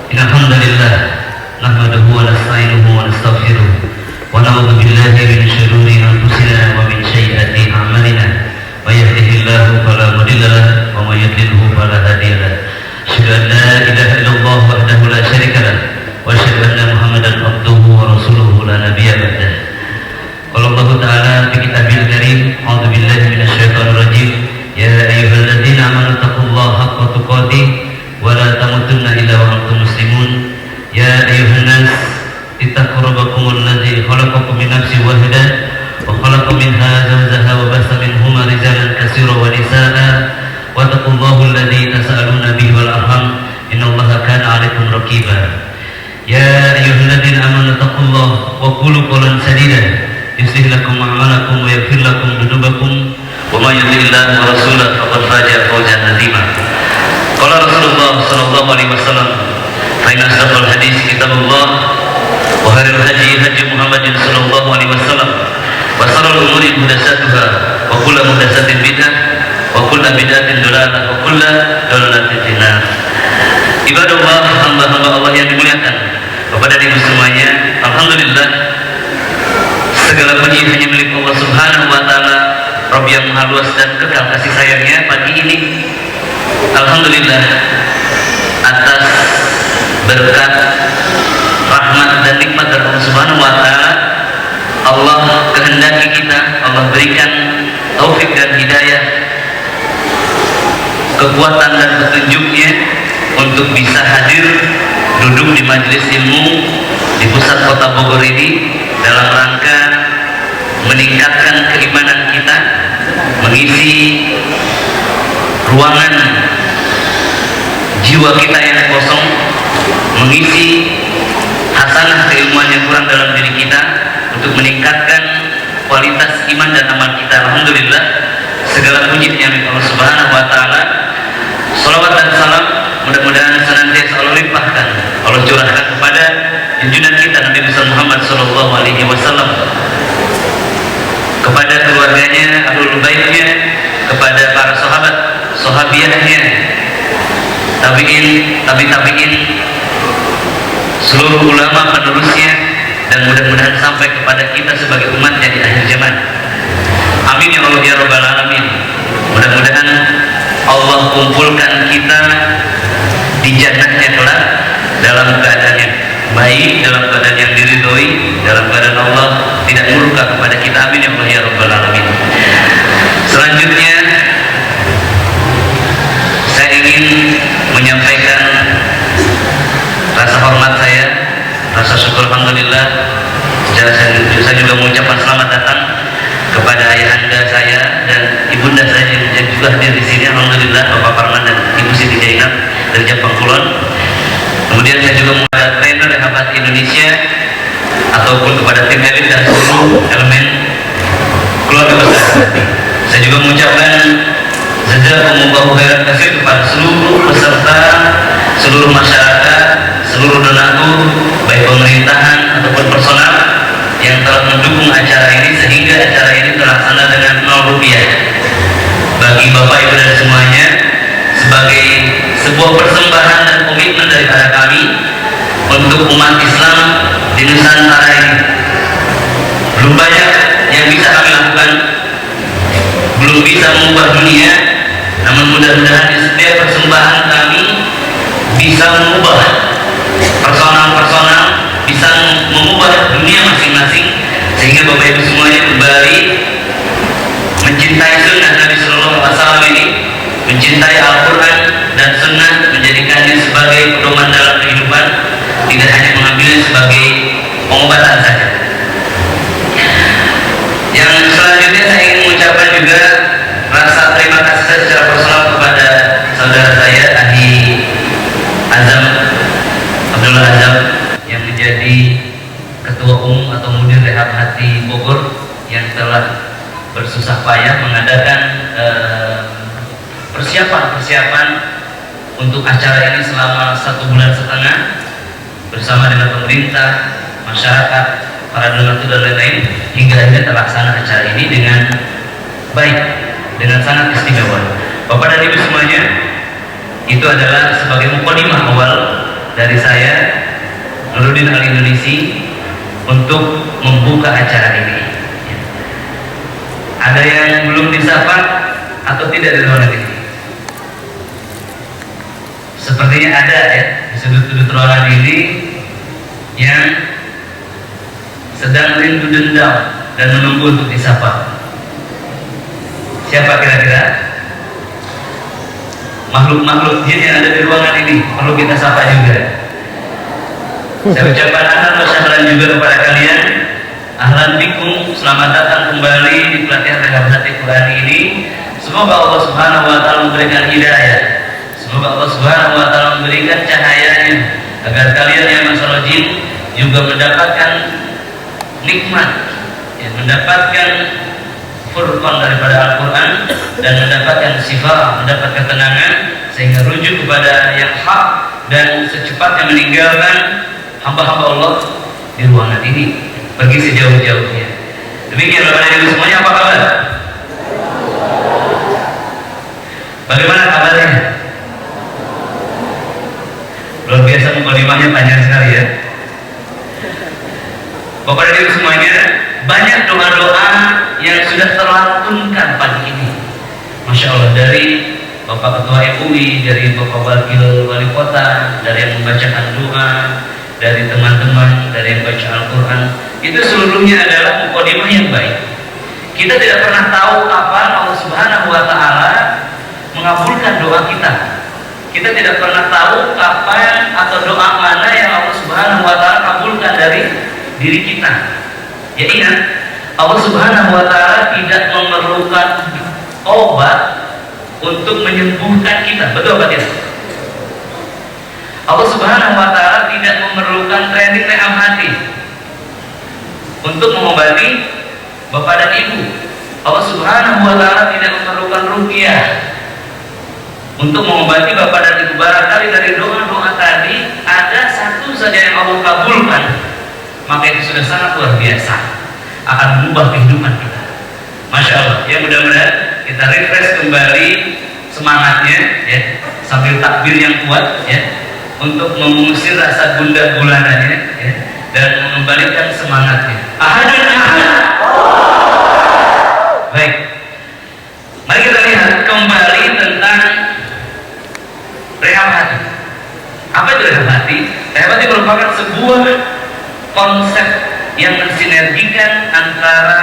Alhamdulillah nahmaduhu wa nasta'inuhu wa nastaghfiruh wa na'udzu billahi min shururi anfusina wa min sayyiati a'malina may yahdihillahu fala mudilla lahu wa may yudlilhu fala hadiya lahu asyhadu an la ilaha illallah wahdahu la syarika lahu wa asyhadu anna Muhammadan abduhu wa rasuluhu la nabiyya ba'dah. Qala Allah ta'ala fi kitabil karim a'udzu billahi minasy syaithanir rajim ya ayyuhalladzina amanu taqullaha haqqa tuqatih wa la tamutunna illa wa antum muslimun ya ayyuhan nas ittaqu rabbakumul ladzi khalaqakum min nafsin wahidah wa khalaqa minha zawjaha wa bassa minhuma rijalan katsiran wa nisaa'a wa taqullaha alladzi tasaaluna bihi wal arham innallaha kana 'alaikum raqiba ya ayyuhalladzina amanu taqullaha wa qulu qawlan sadida yuslih lakum a'malakum wa yaghfir lakum dhunubakum wa may yuti'illah wa rasulahu faqad faza fawzan 'azima. Qala Rasulullah sallallahu alaihi wasallam fa inna asdaqal hadis kitabullah wa khairul hadi hadi Muhammadin sallallahu alaihi wasallam wa sharrul umuri muhdatsatuha wa kullu muhdatsatin bid'ah wa kullu bid'atin dhalalah wa kullu dhalalatin finnar. Ibadallah, hamba-hamba Allah yang dimuliakan, kepada ibu semuanya, alhamdulillah segala puji hanya milik Allah Subhanahu wa taala, Rabb yang Maha Luas dan kekal kasih sayangnya. Pagi ini alhamdulillah atas berkat rahmat dan nikmat dari Allah Subhanahu wa taala, Allah kehendaki kita, Allah berikan taufik dan hidayah, kekuatan dan petunjuknya untuk bisa hadir duduk di majelis ilmu di pusat kota Bogor ini dalam rangka meningkatkan keimanan kita, mengisi ruangan jiwa kita yang kosong, mengisi hasanah keilmuan yang kurang dalam diri kita untuk meningkatkan kualitas iman dan amal kita. Alhamdulillah segala puji milik Allah Subhanahu wa taala. Salawat dan salam mudah-mudahan senantiasa Allah limpahkan, Allah curahkan kepada junjungan kita Nabi Muhammad sallallahu alaihi wasallam, kepada keluarganya, ahlul baitnya, kepada para sahabat, sahabiahnya, tabi'in, tabi'in, seluruh ulama penerusnya, dan mudah-mudahan sampai kepada kita sebagai umatnya di akhir zaman. Amin ya Allah ya Rabbal Alamin. Mudah-mudahan Allah kumpulkan kita di jannahnya kelak dalam keadaan yang baik, dalam keadaan yang diridhoi, dalam keadaan Allah tidak murka kepada kita. Amin ya Allah ya Rabbal Alamin. Selanjutnya saya ingin menyampaikan rasa hormat saya, rasa syukur alhamdulillah. Saya juga mengucapkan selamat datang kepada ayahanda saya dan ibunda saya yang juga hadir di sini. Alhamdulillah, Bapak Parman dan Ibu Siti Jainab dari Jepang Kulon. Kemudian saya juga kepada trainer Rehabat Indonesia ataupun kepada tim elit dan seluruh elemen keluarga besar. Saya juga mengucapkan jazakumullahu khairan katsir kepada seluruh peserta, seluruh masyarakat, seluruh donatur, baik pemerintahan ataupun personal yang telah mendukung acara ini sehingga acara ini terlaksana dengan 0 rupiah. Bagi Bapak Ibu dan semuanya, sebagai sebuah persembahan dan komitmen daripada kami untuk umat Islam di Nusantara ini. Belum banyak yang bisa kami lakukan, belum bisa mengubah dunia, namun mudah-mudahan di setiap persembahan kami bisa mengubah personal-personal, bisa mengubah dunia masing-masing, sehingga Bapak Ibu semuanya kembali mencintai sunnah Nabi Sallallahu Alaihi Wasallam ini, mencintai Al-Quran dan sunnah, menjadikannya sebagai pedoman dalam kehidupan, tidak hanya mengambilnya sebagai pengobatan saja. Yang selanjutnya saya ingin mengucapkan juga rasa terima kasih saya secara personal kepada saudara saya Ahi Azam, Abdullah Azam, yang menjadi ketua umum atau mudir Rehab Hati Bogor, yang telah bersusah payah mengadakan persiapan untuk acara ini selama 1,5 bulan bersama dengan pemerintah, masyarakat, para donatur dan lain-lain, hingga akhirnya terlaksana acara ini dengan baik, dengan sangat istimewa. Bapak dan Ibu semuanya, itu adalah sebagai mukadimah awal dari dari saya, Nuruddin Al-Indonesia, untuk membuka acara ini. Ada yang belum disapa atau tidak di ruangan ini? Sepertinya ada ya, di sudut-sudut ruangan ini yang sedang rindu dendam dan menunggu untuk disapa. Siapa kira-kira? Makhluk-makhluk jin yang ada di ruangan ini perlu kita sapa juga. Saya ucapkan ahlan wa sahlan juga kepada kalian. Ahlan bikum, selamat datang kembali di pelatihan rehabilitasi Quran ini. Semoga Allah Subhanahu wa taala memberikan hidayah. Semoga Allah Subhanahu wa taala memberikan cahayanya agar kalian yang masalah jin juga mendapatkan nikmat, ya, mendapatkan furqan daripada Al-Quran dan mendapatkan sifat, mendapat ketenangan sehingga rujuk kepada yang hak dan secepatnya meninggalkan hamba-hamba Allah di ruangan ini, pergi sejauh-jauhnya. Demikian Bapak Ibu semuanya, apa kabar? Bagaimana kabarnya? Luar biasa, mukadimahnya panjang sekali ya. Bapak dan Ibu semuanya, banyak doa-doa yang sudah terlantunkan pagi ini. Masya Allah, dari Bapak Ketua MUI, dari Bapak Wakil Wali Kota, dari yang membacakan doa, dari teman-teman, dari yang baca Al-Quran, itu seluruhnya adalah mukadimah yang baik. Kita tidak pernah tahu kapan Allah Subhanahu wa taala mengabulkan doa kita. Kita tidak pernah tahu kapan atau doa mana yang Allah Subhanahu wa taala kabulkan dari diri kita. Ya ingat, Allah Subhanahu wa taala tidak memerlukan obat untuk menyembuhkan kita. Betul apa tidak? Allah Subhanahu wa taala tidak memerlukan training rehab hati untuk mengobati Bapak dan Ibu. Allah Subhanahu wa taala tidak memerlukan ruqyah untuk mengobati Bapak dan Ibu. Barangkali dari doa-doa tadi ada satu saja yang Allah kabulkan, maka itu sudah sangat luar biasa, akan mengubah kehidupan kita. Masya Allah. Ya, mudah-mudahan kita refresh kembali semangatnya ya, sambil takbir yang kuat ya, untuk mengusir rasa gundah gulananya ya, dan mengembalikan semangatnya. Ahadun ahad. Baik, mari kita lihat kembali tentang rehab hati. Apa itu rehab hati? Rehab hati merupakan sebuah konsep yang mensinergikan antara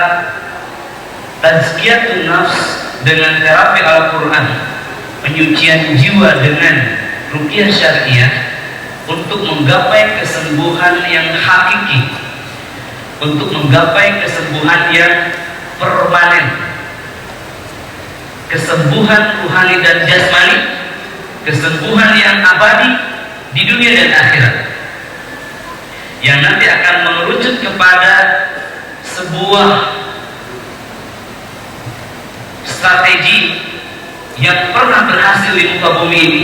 tazkiyatun nafs dengan terapi Al-Quran, penyucian jiwa dengan ruqyah syariah, untuk menggapai kesembuhan yang hakiki, untuk menggapai kesembuhan yang permanen, kesembuhan rohani dan jasmani, kesembuhan yang abadi di dunia dan akhirat, yang nanti akan mengerucut kepada sebuah strategi yang pernah berhasil di muka bumi ini.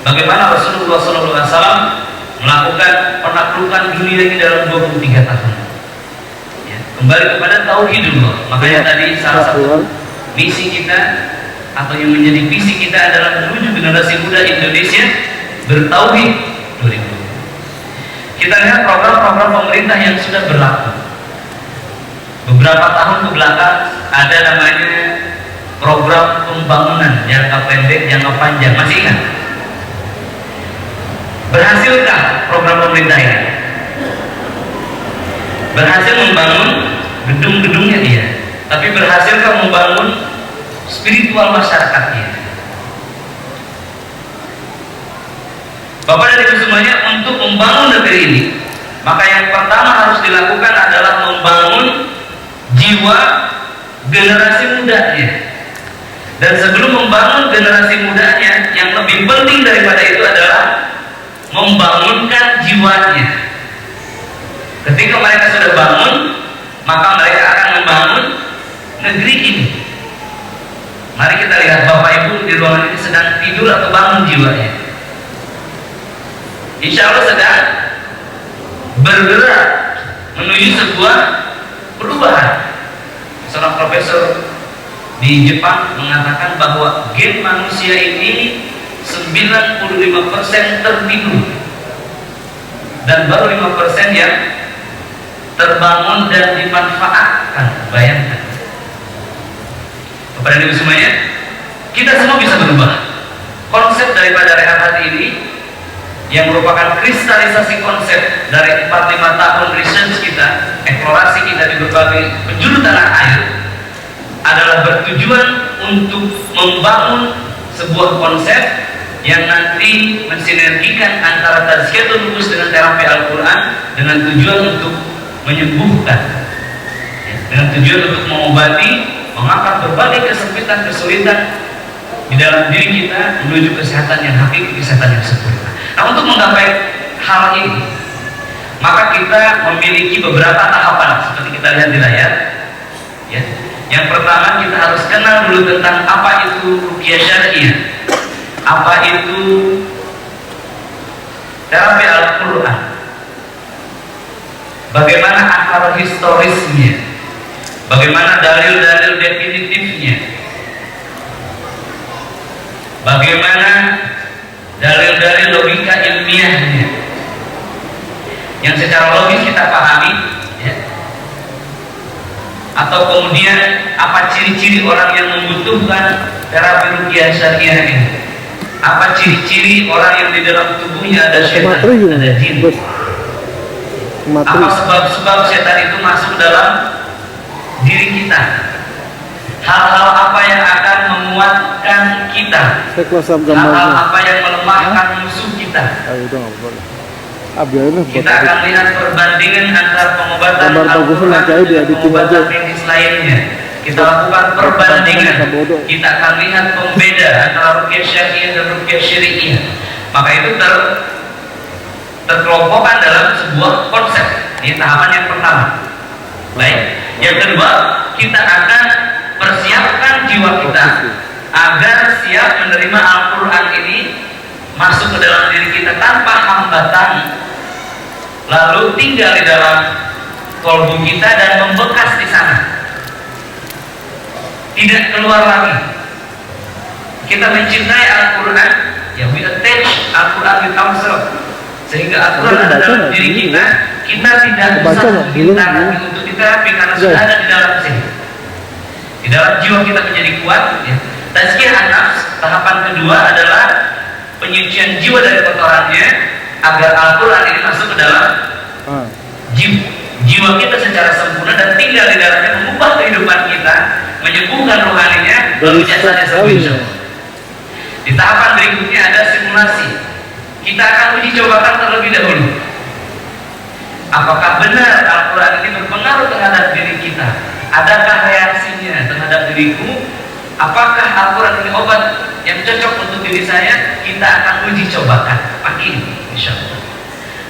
Bagaimana Rasulullah SAW melakukan penaklukan dunia ini dalam 23 tahun ya, kembali kepada tauhidullah. Makanya tadi salah satu misi kita atau yang menjadi visi kita adalah menuju generasi muda Indonesia bertauhid 2020. Kita lihat program-program pemerintah yang sudah berlaku beberapa tahun ke belakang. Ada namanya program pembangunan jangka pendek, jangka panjang. Masih ingat? Berhasilkah program pemerintah ini? Berhasil membangun gedung-gedungnya dia, tapi berhasilkah membangun spiritual masyarakatnya? Bapak dan Ibu semuanya, untuk membangun negeri ini, maka yang pertama harus dilakukan adalah membangun jiwa generasi mudanya. Dan sebelum membangun generasi mudanya, yang lebih penting daripada itu adalah membangunkan jiwanya. Ketika mereka sudah bangun, maka mereka akan membangun negeri ini. Mari kita lihat Bapak Ibu di ruangan ini sedang tidur atau bangun jiwanya. Insya Allah sedang bergerak menuju sebuah perubahan. Seorang profesor di Jepang mengatakan bahwa gen manusia ini 95% tertidur. dan baru 5% yang terbangun dan dimanfaatkan. Bayangkan kepada Ibu semuanya, kita semua bisa berubah. Konsep daripada rehat hati ini yang merupakan kristalisasi konsep dari 4-5 tahun research kita, eksplorasi kita di berbagai penjuru tanah air, adalah bertujuan untuk membangun sebuah konsep yang nanti mensinergikan antara tazkiyatul nufus dengan terapi Al-Quran, dengan tujuan untuk menyembuhkan, dengan tujuan untuk mengobati, mengangkat berbagai kesempitan, kesulitan di dalam diri kita menuju kesehatan yang hakiki, kesehatan yang sempurna. Nah, untuk menggapai hal ini, maka kita memiliki beberapa tahapan seperti kita lihat di layar. Ya. Yang pertama, kita harus kenal dulu tentang apa itu ruqyah syar'iyyah, apa itu terapi Al-Quran, bagaimana akar historisnya, bagaimana dalil-dalil definitifnya, bagaimana dalil-dalil logika ilmiahnya yang secara logis kita pahami, ya. Atau kemudian apa ciri-ciri orang yang membutuhkan terapi ruqyah syar'iyyah ini, apa ciri-ciri orang yang di dalam tubuhnya ada setan, ada jin, apa sebab-sebab setan itu masuk dalam diri kita, hal-hal apa yang akan menguatkan kita, hal-hal apa yang melemahkan musuh kita. Kita akan lihat perbandingan antara pengobatan Al-Quran dan pengobatan medis lainnya. Kita lakukan perbandingan. Kita akan lihat pembeda antara ruqyah syar'iyyah dan ruqyah syari'iyah. Maka itu terkelompokkan dalam sebuah konsep. Ini tahapan yang pertama. Baik. Yang kedua, kita akan persiapkan jiwa kita agar siap menerima Al-Quran ini masuk ke dalam diri kita tanpa hambatan, lalu tinggal di dalam kolbu kita dan membekas di sana, tidak keluar lagi. Kita mencintai Al-Quran, ya, we attach Al-Quran with ourselves, sehingga Al-Quran ada dalam diri kita. Kita tidak usah meminta untuk diterapi karena sudah ada di dalam sini. Di dalam jiwa kita menjadi kuat, ya. Tazkiyah an-nafs, tahapan kedua adalah penyucian jiwa dari kotorannya agar Al-Quran ini masuk ke dalam jiwa kita secara sempurna dan tinggal di dalamnya, mengubah kehidupan kita, menyembuhkan rohaninya, lalu jasadnya sempurna. Di tahapan berikutnya ada simulasi. Kita akan uji cobakan terlebih dahulu. Apakah benar Al-Quran ini berpengaruh terhadap diri kita? Adakah reaksinya terhadap diriku? Apakah Al-Quran ini obat yang cocok untuk diri saya? Kita akan uji cobakan pagi ini, insya Allah.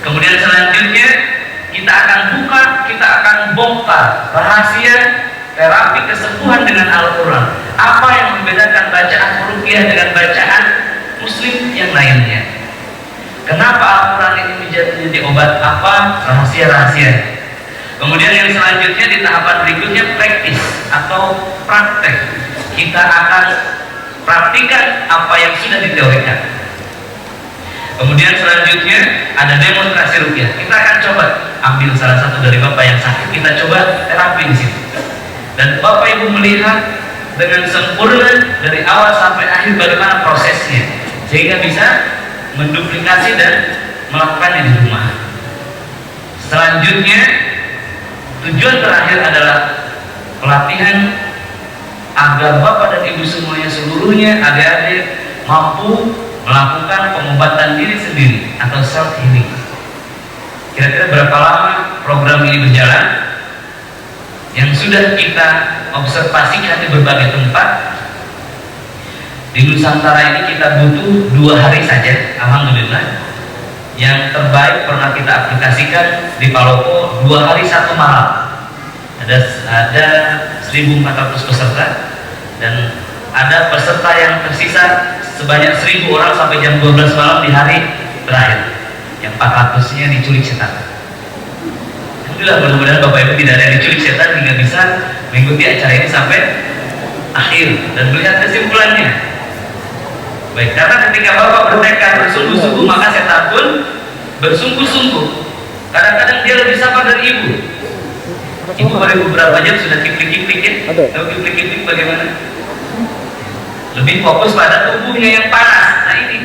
Kemudian selanjutnya kita akan buka, kita akan bongkar rahasia terapi kesembuhan dengan Al-Quran. Apa yang membedakan bacaan ruqyah dengan bacaan muslim yang lainnya? Kenapa Al-Quran ini menjadi obat? Apa rahasia-rahasia? Kemudian yang selanjutnya di tahapan berikutnya praktis atau praktek. Kita akan praktikan apa yang sudah diteorikan. Kemudian selanjutnya ada demonstrasi ruqyah. Kita akan coba ambil salah satu dari bapak yang sakit, kita coba terapi di situ. Dan bapak ibu melihat dengan sempurna dari awal sampai akhir bagaimana prosesnya, sehingga bisa menduplikasi dan melakukannya di rumah. Selanjutnya tujuan terakhir adalah pelatihan agar bapak dan ibu semuanya seluruhnya, adik-adik, mampu melakukan pengobatan diri sendiri atau self healing. Kira-kira berapa lama program ini berjalan? Yang sudah kita observasikan di berbagai tempat di Nusantara ini, kita butuh 2 hari saja, alhamdulillah. Yang terbaik pernah kita aplikasikan di Palopo 2 hari 1 malam. Ada 1.400 peserta dan ada peserta yang tersisa sebanyak 1.000 orang sampai jam 12 malam di hari terakhir. Yang 400-nya diculik setan. Alhamdulillah, mudah-mudahan Bapak Ibu tidak ada yang diculik setan hingga bisa mengikuti acara ini sampai akhir dan melihat kesimpulannya. Baik, karena ketika Bapak bertekad bersungguh-sungguh, maka setan pun bersungguh-sungguh. Kadang-kadang dia lebih sabar dari ibu. Ibu baru beberapa jam sudah kiplik-kiplik ya. Tahu kiplik-kiplik bagaimana? Lebih fokus pada tubuhnya yang panas. Nah ini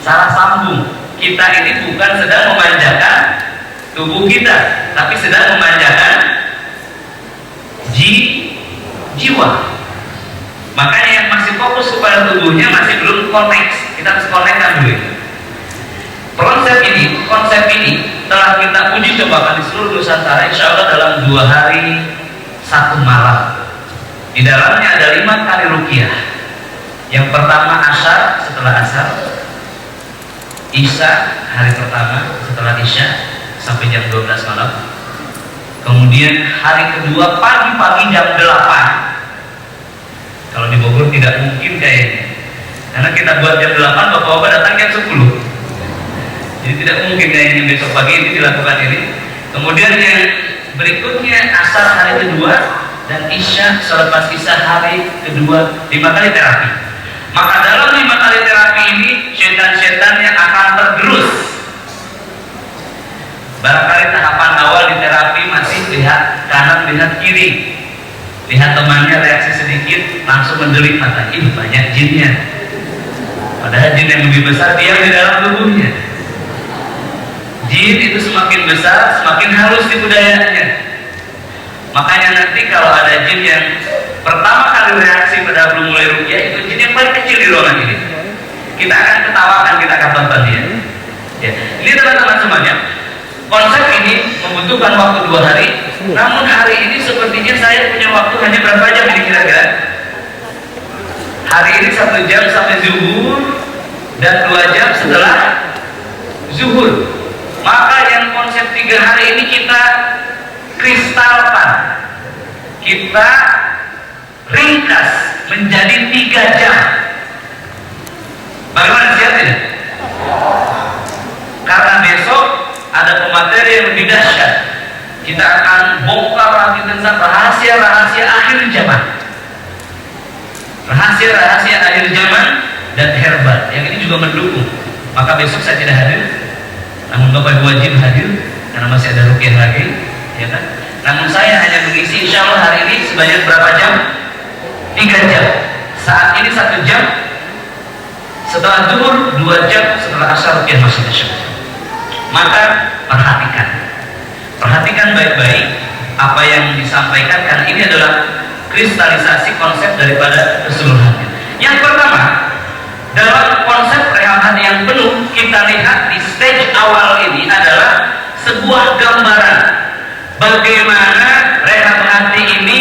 salah sambung. Kita ini bukan sedang memanjakan tubuh kita, tapi sedang memanjakan jiwa. Makanya yang masih fokus kepada tubuhnya masih belum connect. Kita harus connectkan dulu. Konsep ini telah kita uji cobakan di seluruh Nusantara, insya Allah dalam 2 hari 1 malam. Di dalamnya ada 5 kali ruqyah. Yang pertama asyar, setelah asar, isya hari pertama setelah isya sampai jam 12 malam. Kemudian hari kedua pagi-pagi jam 8. Kalau di Bogor tidak mungkin kayaknya, karena kita buat jam 8, bapak-bapak datang jam 10. Jadi tidak mungkin kayaknya besok pagi ini dilakukan ini. Kemudian yang berikutnya asar hari kedua dan isya selepas isya hari kedua, 5 kali terapi. Maka dalam 5 kali terapi ini setan-setannya akan tergerus. Barangkali tahapan awal di terapi masih lihat kanan, lihat kiri, lihat temannya reaksi sedikit langsung mendelik mata, ini banyak jinnya. Padahal jin yang lebih besar diam di dalam tubuhnya. Jin itu semakin besar, semakin halus tipu dayanya. Makanya nanti kalau ada jin yang pertama kali reaksi pada belum mulai ruqyah, itu jin yang paling kecil di ruangan ini. Kita akan ketawakan, kita akan tonton dia. Ya. Ini teman-teman semuanya, konsep ini membutuhkan waktu 2 hari. Namun hari ini sepertinya saya punya waktu hanya berapa jam ini kira-kira? Hari ini 1 jam sampai zuhur dan 2 jam setelah zuhur. Maka yang konsep 3 hari ini kita kristalkan, kita ringkas menjadi 3 jam. Bagaimana, siap tidak? Karena besok ada pemateri yang lebih dahsyat. Kita akan bongkar lagi tentang rahasia-rahasia akhir zaman, rahasia-rahasia akhir zaman dan herbal. Yang ini juga mendukung. Maka besok saya tidak hadir, namun Bapak wajib hadir karena masih ada ruqyah lagi, ya kan? Namun saya hanya mengisi insya Allah hari ini sebanyak berapa jam? 3 jam. Saat ini 1 jam, setelah zuhur 2 jam, setelah asar ruqyah masih dahsyat. Maka perhatikan baik-baik apa yang disampaikan, karena ini adalah kristalisasi konsep daripada keseluruhannya. Yang pertama, dalam konsep rehat yang penuh, kita lihat di stage awal ini adalah sebuah gambaran bagaimana rehat hati ini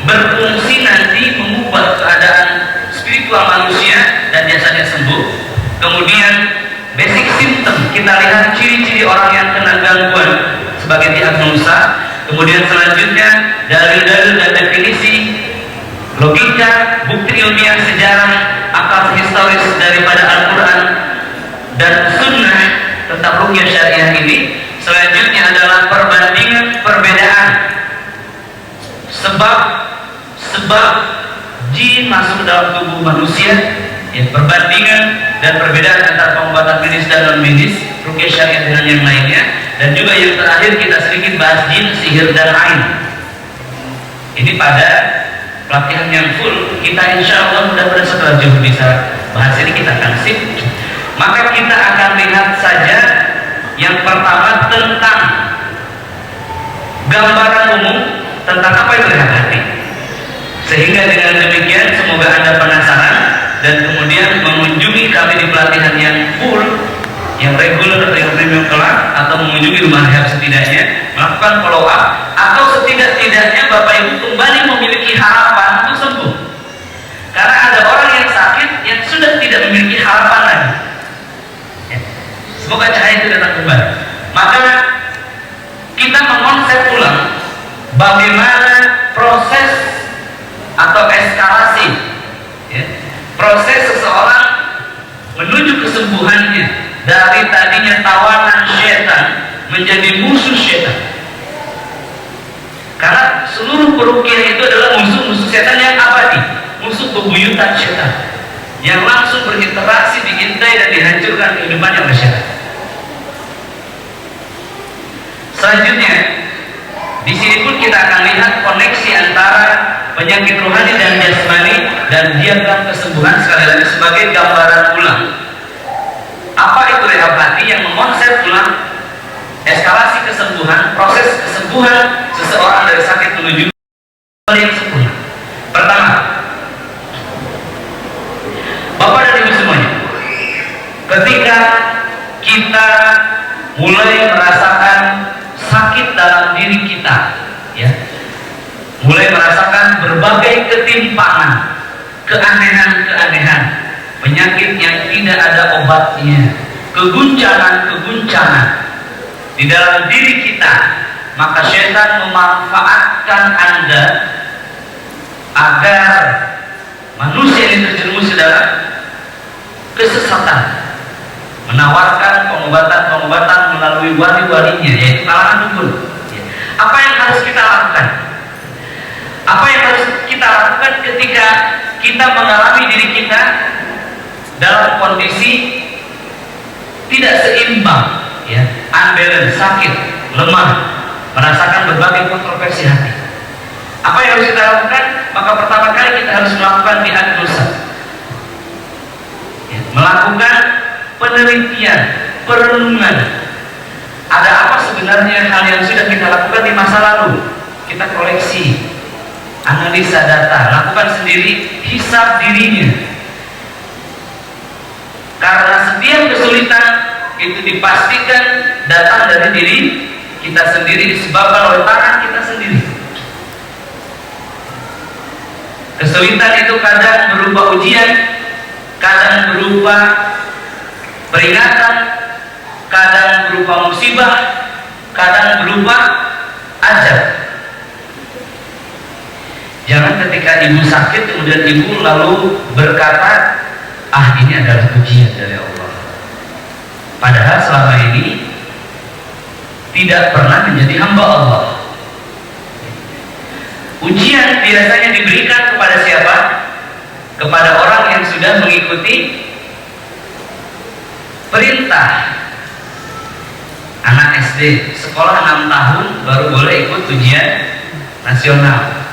berfungsi nanti mengubah keadaan spiritual manusia dan jasanya sembuh. Kemudian basic symptom, kita lihat ciri-ciri orang yang kena gangguan sebagai diagnosa. Kemudian selanjutnya dalil-dalil dan definisi, logika, bukti ilmiah, sejarah, akal historis daripada Al-Quran dan Sunnah tentang ruqyah syariah ini. Selanjutnya adalah perbandingan perbedaan sebab jin masuk dalam tubuh manusia, ya, perbandingan dan perbedaan antara pengobatan medis dan non medis, ruqyah syariah dengan yang lainnya, dan juga yang terakhir kita sedikit bahas jin, sihir dan ain. Ini pada pelatihan yang full, kita insya Allah mudah-mudahan setelah jauh bisa bahas ini, kita akan sip. Maka kita akan lihat saja yang pertama tentang gambaran umum tentang apa itu rehat hati, sehingga dengan demikian semoga Anda penasaran dan kemudian mengunjungi kami di pelatihan yang full, yang reguler atau yang premium kelak, atau mengunjungi rumah rehab setidaknya, melakukan follow up, atau setidak-tidaknya Bapak Ibu kembali memiliki harapan untuk sembuh. Karena ada orang yang sakit yang sudah tidak memiliki harapan lagi, ya. Semoga cahaya itu datang kembali. Maka kita mengonsep ulang bagaimana proses atau eskalasi, ya, proses seseorang menuju kesembuhannya dari tadinya tawanan setan menjadi musuh setan. Karena seluruh peruqyah itu adalah musuh-musuh setan yang abadi, musuh bebuyutan setan yang langsung berinteraksi, diintai dan dihancurkan kehidupannya oleh setan. Selanjutnya, di sini pun kita akan lihat koneksi antara penyakit rohani dan jasmani dan diagram kesembuhan sekali lagi sebagai gambaran ulang. Apa itu rehab hati? Yang mengonsep ulang eskalasi kesembuhan, proses kesembuhan seseorang dari sakit menuju yang sempurna. Pertama, Bapak dan Ibu semuanya, ketika kita mulai merasakan sakit dalam diri kita, ya, mulai merasakan berbagai ketimpangan, keanehan-keanehan, penyakit yang tidak ada obatnya, keguncangan-keguncangan di dalam diri kita, maka setan memanfaatkan Anda agar manusia ini terjerumus dalam kesesatan, menawarkan pengobatan-pengobatan melalui wali-walinya, yaitu kalangan dukun. Apa yang harus kita lakukan? Apa yang harus kita lakukan ketika kita mengalami diri kita dalam kondisi tidak seimbang, ya, unbalance, sakit, lemah, merasakan berbagai kontroversi hati? Apa yang harus kita lakukan? Maka pertama kali kita harus melakukan diagnosa, ya, melakukan penelitian, perenungan. Ada apa sebenarnya hal yang sudah kita lakukan di masa lalu? Kita koleksi, analisa data, lakukan sendiri, hisab dirinya. Karena setiap kesulitan itu dipastikan datang dari diri kita sendiri, disebabkan oleh tangan kita sendiri. Kesulitan itu kadang berupa ujian, kadang berupa peringatan, kadang berupa musibah, kadang berupa ajab. Jangan ketika ibu sakit kemudian ibu lalu berkata, ah, ini adalah ujian dari Allah. Padahal selama ini tidak pernah menjadi hamba Allah. Ujian biasanya diberikan kepada siapa? Kepada orang yang sudah mengikuti perintah. Anak SD sekolah 6 tahun baru boleh ikut ujian nasional,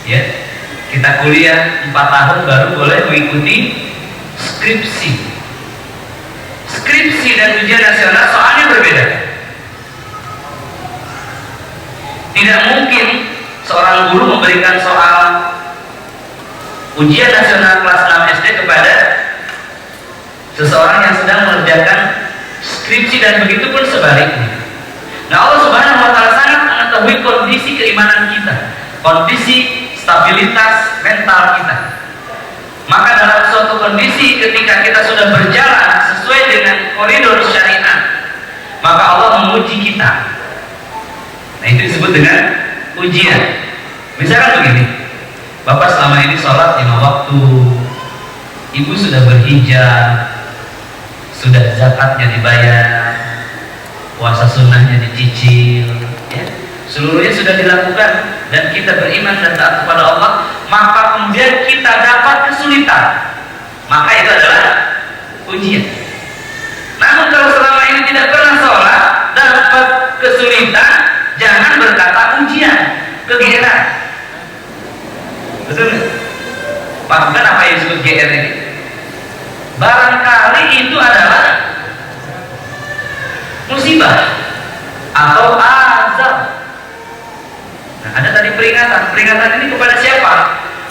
ya. Kita kuliah 4 tahun baru boleh mengikuti skripsi. Skripsi dan ujian nasional soalnya berbeda. Tidak mungkin seorang guru memberikan soal ujian nasional kelas 6 SD kepada seseorang yang sedang mengerjakan skripsi, dan begitu pun sebaliknya. Nah, Allah Subhanahu wa Ta'ala sangat mengetahui kondisi keimanan kita, kondisi stabilitas mental kita. Maka dalam suatu kondisi ketika kita sudah berjalan sesuai dengan koridor syariat, maka Allah menguji kita. Nah, itu disebut dengan ujian. Misalkan begini, Bapak selama ini sholat 5 waktu, Ibu sudah berhijab, sudah zakatnya dibayar, puasa sunnahnya dicicil, ya, seluruhnya sudah dilakukan, dan kita beriman dan taat kepada Allah, maka kemudian kita dapat kesulitan, maka itu adalah ujian. Namun kalau selama ini tidak pernah sholat, dapat kesulitan, jangan berkata ujian, kegiatan. Betul? Pahamkan apa yang disebut GR ini? Barangkali itu adalah musibah atau azab. Nah, ada tadi peringatan. Peringatan ini kepada siapa?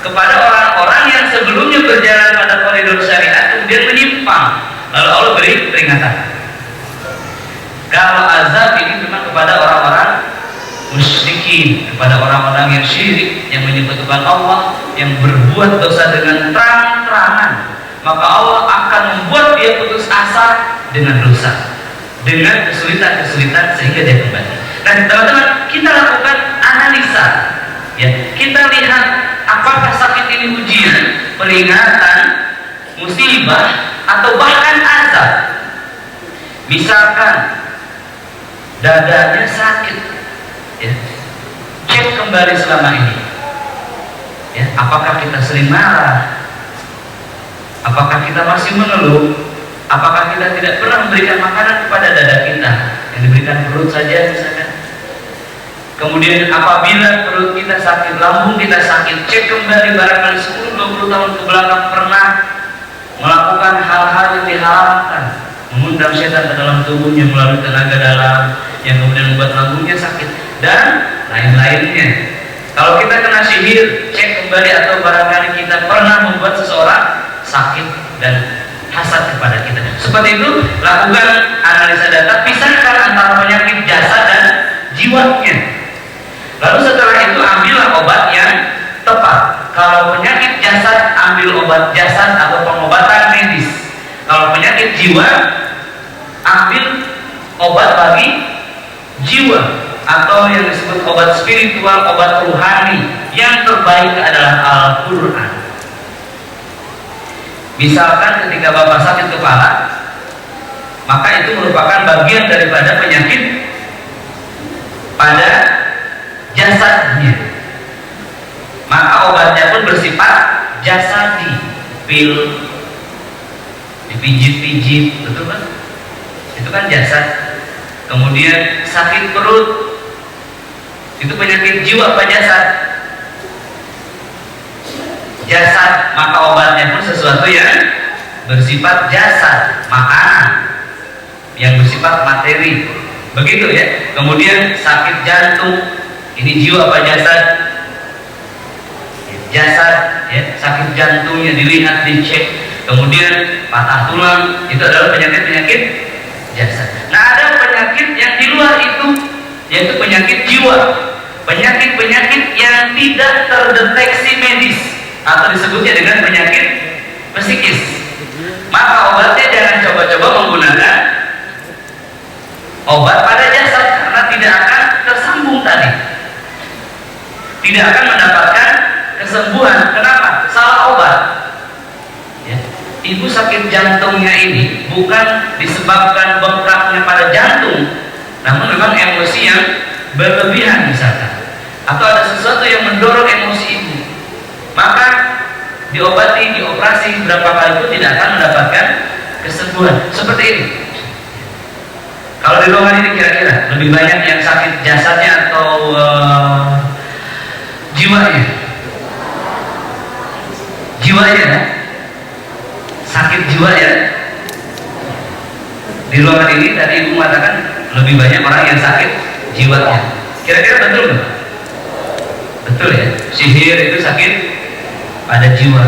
Kepada orang-orang yang sebelumnya berjalan pada koridor syariat kemudian menyimpang, lalu Allah beri peringatan. Kalau azab ini memang kepada orang-orang musyrikin, kepada orang-orang yang syirik, yang menyekutukan Allah, yang berbuat dosa dengan terang-terangan, maka Allah akan membuat dia putus asa dengan dosa, dengan kesulitan-kesulitan, sehingga dia kembali. Nah, teman-teman, kita lakukan analisa, ya, kita lihat apakah sakit ini ujian, peringatan, musibah, atau bahkan azab. Misalkan dadanya sakit, ya, cek kembali selama ini, ya, apakah kita sering marah, apakah kita masih mengeluh, apakah kita tidak pernah memberikan makanan kepada dada kita, yang diberikan perut saja misalkan, Kemudian apabila perut kita sakit, lambung kita sakit, cek kembali barangkali 10-20 tahun ke belakang pernah melakukan hal-hal yang diharamkan, mengundang setan ke dalam tubuhnya melalui tenaga dalam yang kemudian membuat lambungnya sakit dan lain-lainnya. Kalau kita kena sihir, cek kembali, atau barangkali kita pernah membuat seseorang sakit dan hasad kepada kita. Seperti itu, lakukan analisa data, pisahkan antara penyakit jasad dan jiwanya. Lalu setelah itu ambillah obat yang tepat. Kalau penyakit jasad, ambil obat jasad atau pengobatan medis. Kalau penyakit jiwa, ambil obat bagi jiwa, atau yang disebut obat spiritual, obat ruhani. Yang terbaik adalah Al-Quran. Misalkan ketika Bapak sakit kepala, maka itu merupakan bagian daripada penyakit pada jasadnya, maka obatnya pun bersifat jasadi, pil, dipijit-pijit, betul kan? Itu kan jasad. Kemudian sakit perut, itu penyakit jiwa apa jasad? Jasad, maka obatnya pun sesuatu yang bersifat jasad, makanan yang bersifat materi, begitu ya. Kemudian sakit jantung, ini jiwa apa jasad? Jasad ya, sakit jantungnya dilihat, dicek. Kemudian patah tulang, itu adalah penyakit-penyakit jasad. Nah, ada penyakit yang di luar itu, yaitu penyakit jiwa, penyakit-penyakit yang tidak terdeteksi medis, atau disebutnya dengan penyakit psikis. Maka obatnya jangan coba-coba menggunakan obat pada jasad, karena tidak akan tersambung tadi, tidak akan mendapatkan kesembuhan. Kenapa? Salah obat ya. Ibu sakit jantungnya ini bukan disebabkan bengkaknya pada jantung, namun memang emosi yang berlebihan misalkan, atau ada sesuatu yang mendorong emosi ibu, maka diobati, dioperasi berapa kali pun tidak akan mendapatkan kesembuhan. Seperti ini. Kalau di ruangan ini kira-kira lebih banyak yang sakit jasadnya atau jiwanya? Jiwanya ya? Sakit jiwa ya? Di ruangan ini tadi ibu mengatakan lebih banyak orang yang sakit jiwanya. Kira-kira betul nggak? Betul ya? Sihir itu sakit pada jiwa.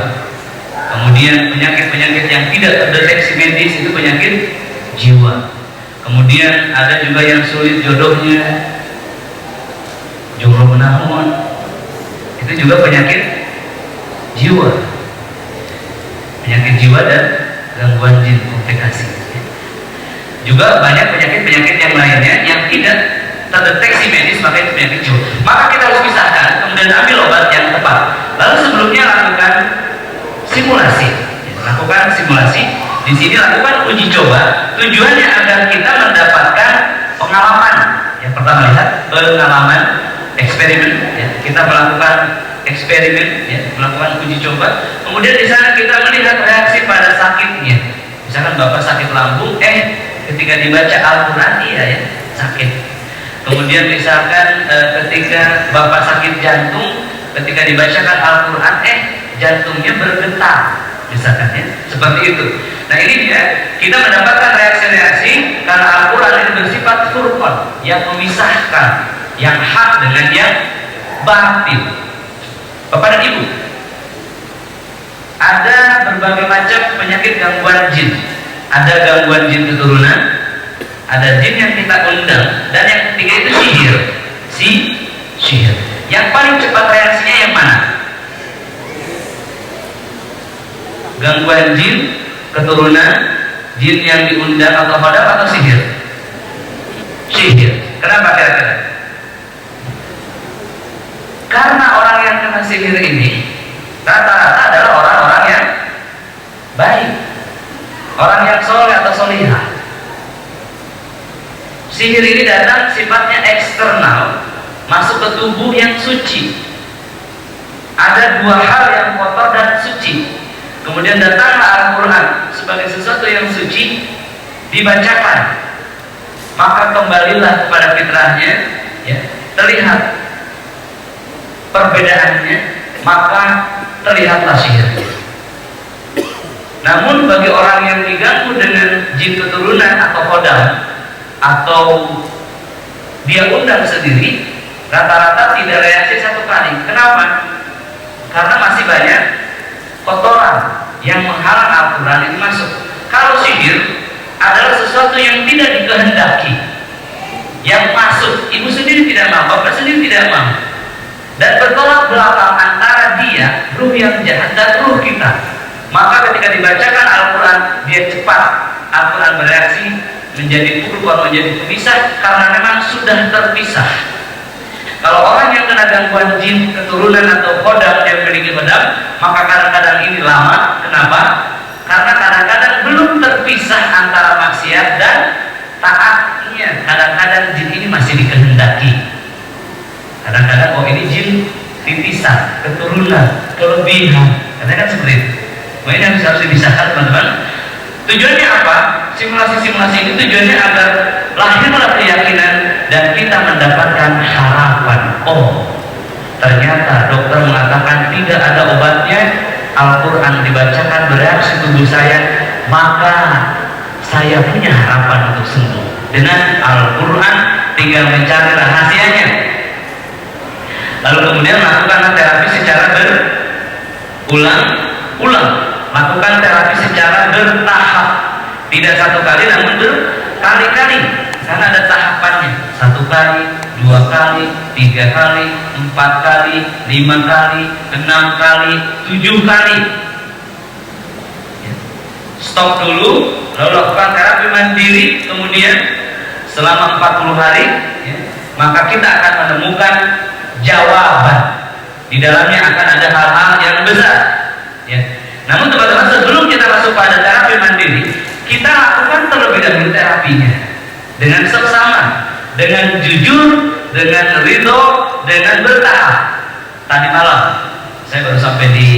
Kemudian penyakit-penyakit yang tidak terdeteksi medis itu penyakit jiwa. Kemudian ada juga yang sulit jodohnya, jomblo menahun, itu juga penyakit jiwa. Penyakit jiwa dan gangguan jin, komplikasi. Juga banyak penyakit-penyakit yang lainnya yang tidak terdeteksi medis, maka itu penyakit jiwa. Maka kita harus pisahkan, kemudian ambil obat yang tepat. Lalu sebelumnya lakukan simulasi. Lakukan simulasi. Di sini lakukan uji coba. Tujuannya agar kita mendapatkan pengalaman. Yang pertama lihat pengalaman eksperimen. Ya. Kita melakukan eksperimen, ya, melakukan uji coba. Kemudian di sana kita melihat reaksi pada sakitnya. Misalkan Bapak sakit lambung, ketika dibaca Al-Quran, iya ya, sakit. Kemudian misalkan ketika Bapak sakit jantung, ketika dibacakan Al-Quran, jantungnya bergetar, misalkan ya, seperti itu. Nah ini dia, kita mendapatkan reaksi-reaksi karena Al-Quran ini bersifat furqan, yang memisahkan yang hak dengan yang batil. Bapak dan Ibu, ada berbagai macam penyakit gangguan jin. Ada gangguan jin keturunan, ada jin yang kita undang, dan yang ketiga itu sihir. Sihir. Yang paling cepat reaksinya yang mana? Gangguan jin keturunan, jin yang diundang atau hodam, atau sihir? Sihir. Kenapa kira-kira? Karena orang yang kena sihir ini rata-rata adalah orang-orang yang baik, orang yang soleh atau solihah. Sihir ini datang sifatnya eksternal, masuk ke tubuh yang suci. Ada dua hal yang kotor dan suci. Kemudian datanglah Al-Quran sebagai sesuatu yang suci, dibacakan, maka kembalilah kepada fitrahnya, ya. terlihat perbedaannya, maka terlihatlah sihir. Namun bagi orang yang diganggu dengan jin keturunan atau kodam, atau dia undang sendiri, rata-rata tidak reaksi satu kali. Kenapa? Karena masih banyak kotoran yang menghalang Al-Quran itu masuk. Kalau sihir adalah sesuatu yang tidak dikehendaki, yang masuk, ibu sendiri tidak mau, bapak sendiri tidak mau, dan bertolak belakang antara dia, ruh yang jahat, dan ruh kita. Maka ketika dibacakan Al-Quran, dia cepat, Al-Quran bereaksi menjadi pukul, menjadi pemisah, karena memang sudah terpisah. Kalau orang yang kena gangguan jin keturunan atau kodam, dia memiliki kodam, maka kadang-kadang ini lama. Kenapa? Karena kadang-kadang belum terpisah antara maksiat dan taatnya. Kadang-kadang jin ini masih dikehendaki. Kadang-kadang oh ini jin titisan, keturunan, kelebihan. Kadang-kadang seperti itu. Nah, ini harus dipisahkan, teman-teman. Tujuannya apa? Simulasi-simulasi ini tujuannya agar lahirlah keyakinan dan kita mendapatkan harapan. Oh, ternyata dokter mengatakan tidak ada obatnya, Al-Quran dibacakan bereaksi tubuh saya, maka saya punya harapan untuk sembuh. Dengan Al-Quran tinggal mencari rahasianya. Lalu kemudian lakukan terapi secara berulang-ulang. Lakukan terapi secara bertahap, tidak satu kali namun berkali-kali, karena ada tahapannya. 1 kali, 2 kali, 3 kali, 4 kali, 5 kali, 6 kali, 7 kali. Stop dulu, lalu lakukan terapi mandiri. Kemudian selama 40 hari, maka kita akan menemukan jawaban. Di dalamnya akan ada hal-hal yang besar. Namun teman-teman, sebelum kita masuk pada terapi mandiri, kita lakukan terlebih dahulu terapinya dengan seksama, dengan jujur, dengan ridho, dengan bertahap. Tadi malam saya baru sampai di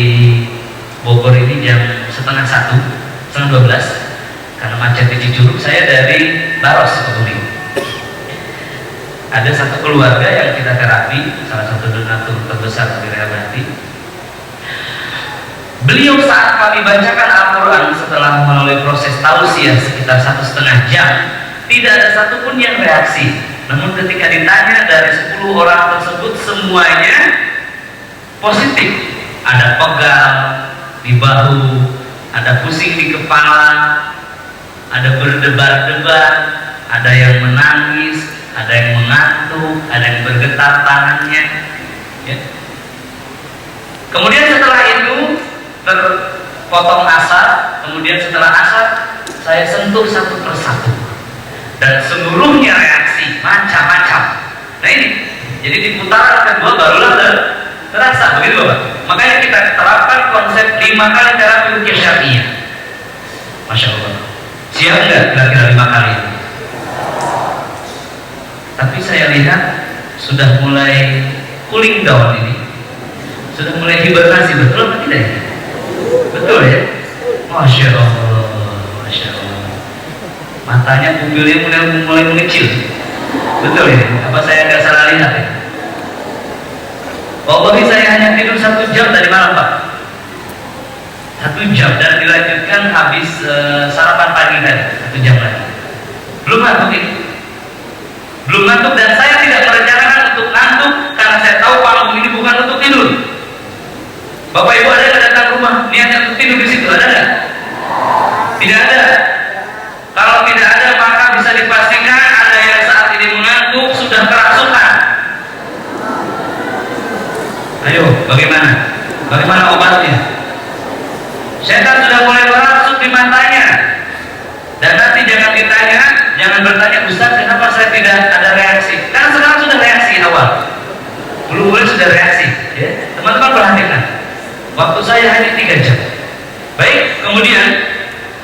Bogor ini jam 11:30, karena macet di Cicurug. Saya dari Baros ke Kuning. Ada satu keluarga yang kita terapi, salah satu donatur terbesar di Realati. Beliau saat kami bacakan Al-Quran setelah melalui proses tausiah sekitar 1,5 jam, tidak ada satupun yang reaksi. Namun ketika ditanya dari 10 orang tersebut, semuanya positif. Ada pegal di bahu, ada pusing di kepala, ada berdebar-debar, ada yang menangis, ada yang mengantuk, ada yang bergetar tangannya. Kemudian setelah itu terpotong asar. Kemudian setelah asar saya sentuh satu persatu, dan seluruhnya reaksi macam-macam. Nah ini, jadi di putaran kedua barulah terasa, begitu Bapak. Makanya kita terapkan konsep 5 kali terapi ruqyah syar'iyyah. Masya Allah. Siap nggak kira-kira 5 kali? Tapi saya lihat sudah mulai cooling down ini, sudah mulai hibernasi, betul apa tidak ya? Betul ya? Masya Allah, Masya Allah. Matanya, pupilnya mulai mengecil. Betul ya? Apa saya nggak salah lihat ya? Wallahi saya hanya tidur 1 jam tadi malam Pak. 1 jam, dan dilanjutkan habis sarapan pagi tadi 1 jam lagi. Belum ngantuk ini. Belum ngantuk, dan saya tidak merencanakan untuk ngantuk karena saya tahu panggung ini bukan untuk tidur. Bapak Ibu ada yang datang rumah niatnya untuk tidur di situ, ada nggak? Tidak ada. Kalau tidak ada, maka bisa dipastikan ada yang saat ini mengantuk sudah kerasukan. Ayo, bagaimana? Bagaimana obatnya? Setan sudah mulai merasuk di matanya. Dan nanti jangan ditanya, jangan bertanya, Ustaz kenapa saya tidak ada reaksi? Karena sekarang sudah reaksi awal. Belum sudah reaksi. Teman-teman perhatikan. Waktu saya hanya 3 jam. Baik, kemudian